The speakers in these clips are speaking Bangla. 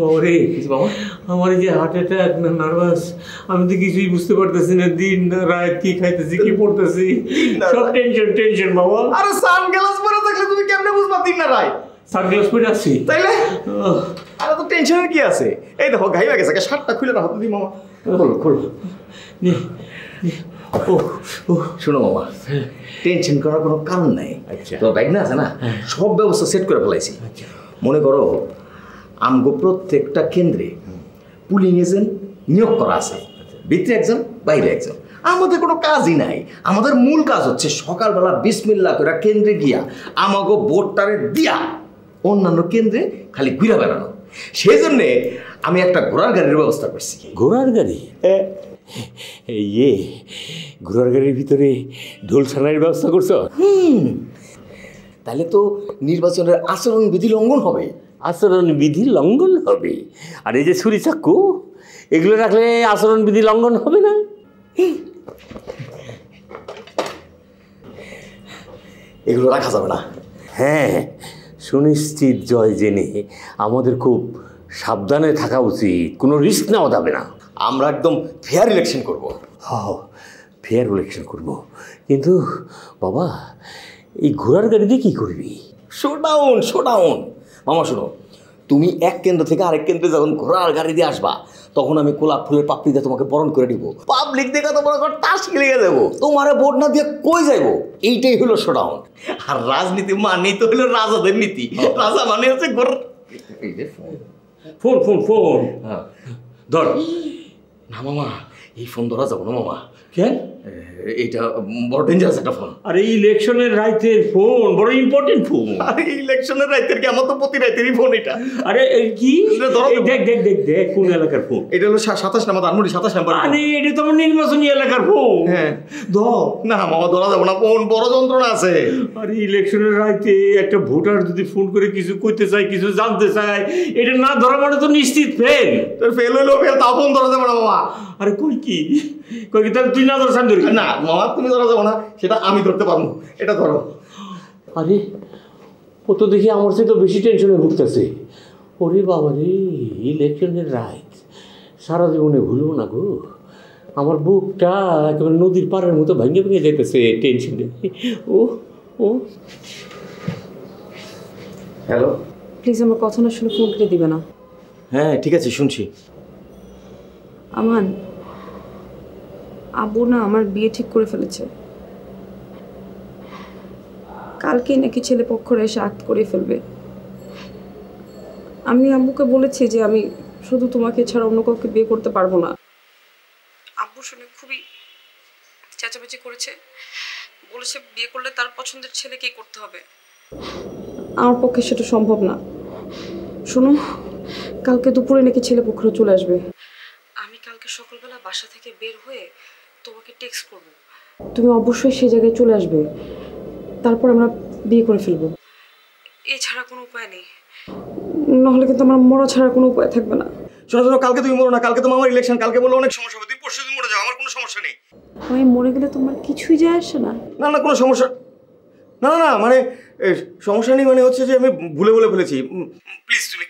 বাবারে বাবা আমার যে হার্ট অ্যাটাক না নার্ভাস, আমি তো কিছুই বুঝতে পারতেছি না, দিন না রাত কি খাইতেছি কি পড়তেছি, সব টেনশন টেনশন বাবা। আরে সানগ্লাস পরে থাকলে তুমি কেমনে বুঝবা দিন না রাত? সানগ্লাস পরে আছি তাইলে আরে তো টেনশনের কি আছে? এই দেখো গাইবা গেছে, শার্টটা খুলে রাখো তুমি মামা। খোলো খোলো। শোনো মামা, টেনশন করার কোনো কারণ নাই। তো ব্যাগ না আছে না, সব ব্যবস্থা সেট করে ফেলাইছি। মনে করো আমগো প্রত্যেকটা কেন্দ্রে পুলিং এজেন্ট নিয়োগ করা আছে, ভিতরে একজন বাইরে একজন। আমাদের কোনো কাজই নাই, আমাদের মূল কাজ হচ্ছে সকালবেলা বিসমিল্লাহ করে কেন্দ্রে গিয়া আমাগো ভোটটারে দিয়া অন্যান্য কেন্দ্রে খালি ঘুরে বেড়ানো। সেই জন্যে আমি একটা ঘোড়ার গাড়ির ব্যবস্থা করছি। ঘোড়ার গাড়ি? ইয়ে, ঘোড়ার গাড়ির ভিতরে ঢোল ছাড়ার ব্যবস্থা করছো? তাহলে তো নির্বাচনের আচরণ বিধি লঙ্ঘন হবে। আচরণ বিধি লঙ্ঘন হবে? আর এই যে ছুরি চাক্কু এগুলো রাখলে আচরণ বিধি লঙ্ঘন হবে না? এগুলো রাখা যাবে না। হ্যাঁ, সুনিশ্চিত জয় জেনে আমাদের খুব সাবধানে থাকা উচিত, কোনো রিস্ক নেওয়া যাবে না। আমরা একদম ফেয়ার ইলেকশন করব। হ্যাঁ, ফেয়ার ইলেকশন করব। কিন্তু বাবা, এই ঘোড়ার গাড়িতে কি করবি? Showdown showdown. মামা শোনো, তুমি এক কেন্দ্র থেকে আরেক কেন্দ্রে যখন ঘোড়ার গাড়ি দিয়ে আসবা, তখন আমি গোলাপ ফুলের পাপড়ি দিয়ে তোমাকে বরণ করে দিব। পাবলিক দেখে তোমার টাস লেগে দেবো, তোমার ভোট না দিয়ে কই যাইবো। এইটাই হলো শোডাউন। আর রাজনীতি মানেই তো হলো রাজাদের নীতি। রাজা মানে হচ্ছে ফোন ফোন ফোন ধর না মামা, এই ফোন ধরা যাবো না মামা। কেন? এইটা বড় ডেঞ্জারাস একটা ফোন। আরে ইলেকশনের রাইতের ফোন, বড় ইম্পর্টেন্ট ফোন। আরে ইলেকশনের রাইতের কি? আমার তো প্রতি রাইতেরই ফোন এটা। আরে কি? দেখ দেখ দেখ দেখ কোন এলাকার ফোন এটা? হলো 27 নাম্বার, ধানমন্ডি 27 নাম্বার। আরে এটা তো আমার নির্বাচনী এলাকার ফোন। হ্যাঁ না মামা, ধরা যাবো না, ফোন বড় যন্ত্রণা আছে। আরে ইলেকশনের রাইতে একটা ভোটার যদি ফোন করে কিছু কইতে চায়, কিছু জানতে চায়, এটা না ধরা মানে তো নিশ্চিত ফেল। তোর ফেল হইলো ফেল, তাও ফোন ধরা যাবে না মামা। আরে কই কি তাহলে তুই না ধর সান ধরি? না মামা, তুমি ধরা যাবো না, সেটা আমি ধরতে পারবো। এটা ধরো। আরে ও তো দেখি আমার চেয়ে তো বেশি টেনশনে ভুগতেছে। ওরে বাবা রে, ইলেকশনের রাইট সারা জীবনে ভুলবো না গো। আমার বুকটা একেবারে নদীর পাড়ের মতো ভেঙে ভেঙে যেতেছে টেনশনে। ও ও হ্যালো, প্লিজ আমার কথা না শুনে ফোন কেটে দিবে না। হ্যাঁ ঠিক আছে, শুনছি। আমান, আব্বু না আমার বিয়ে ঠিক করে ফেলেছে। কালকেই নাকি ছেলে পক্ষরা এসে আক্ট করে ফেলবে। আমি আব্বুকে বলেছি যে আমি শুধু তোমাকে ছাড়া অন্য কাউকে বিয়ে করতে পারবো না। আব্বু শুনে খুবই চেঁচামেচি করেছে, বলেছে বিয়ে করলে তার পছন্দের ছেলেকেই করতে হবে। আমার পক্ষে সেটা সম্ভব না। শোনো, কালকে দুপুরে নাকি ছেলে পক্ষরা চলে আসবে। আমি কালকে সকালবেলা বাসা থেকে বের হয়ে তোমাকে টেক্সট করব, তুমি অবশ্যই সেই জায়গায় চলে আসবে। তারপর আমরা বিয়ে করে ফেলবো। এছাড়া কোনো উপায় নেই, নাহলে কিন্তু আমার মরা ছাড়া কোনো উপায় থাকবে না। শোনো শোনো, কালকে তুমি মরো না, কালকে তো আমার ইলেকশন। কালকে বললে অনেক সমস্যা হবে, তুমি পরশু দিন মরে যাও, আমার কোনো সমস্যা নেই। আমি মরে গেলে তোমার কিছুই যায় আসে না? না না, কোনো সমস্যা না না, মানে সমস্যা নেই, মানে হচ্ছে যে আমি ভুলে বলে ফেলেছি। প্লিজ তুমি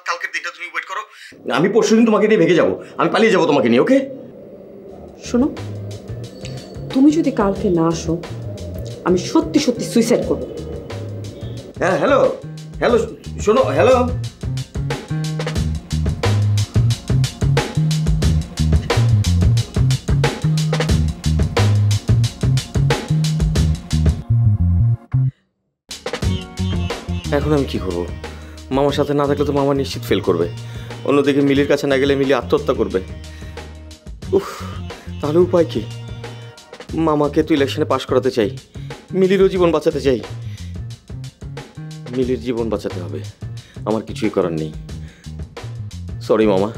কালকের দিনটা তুমি ওয়েট করো, আমি পরশু দিন তোমাকে নিয়ে ভেগে যাবো, আমি পালিয়ে যাবো তোমাকে নিয়ে। ওকে? শোনো, তুমি যদি কালকে না আসো, আমি সত্যি সত্যি সুইসাইড করবো। হ্যাঁ হ্যালো হ্যালো, শোনো, হ্যালো। এখন আমি কি করবো? মামার সাথে না থাকলে তো মামা নিশ্চিত ফেল করবে, অন্যদিকে মিলির কাছে না গেলে মিলি আত্মহত্যা করবে। উফ, তাহলে উপায় কি? মামাকে তো ইলেকশনে পাশ করাতে চাই, মিলিরও জীবন বাঁচাতে চাই। মিলির জীবন বাঁচাতে হবে, আমার কিছুই করার নেই। সরি মামা।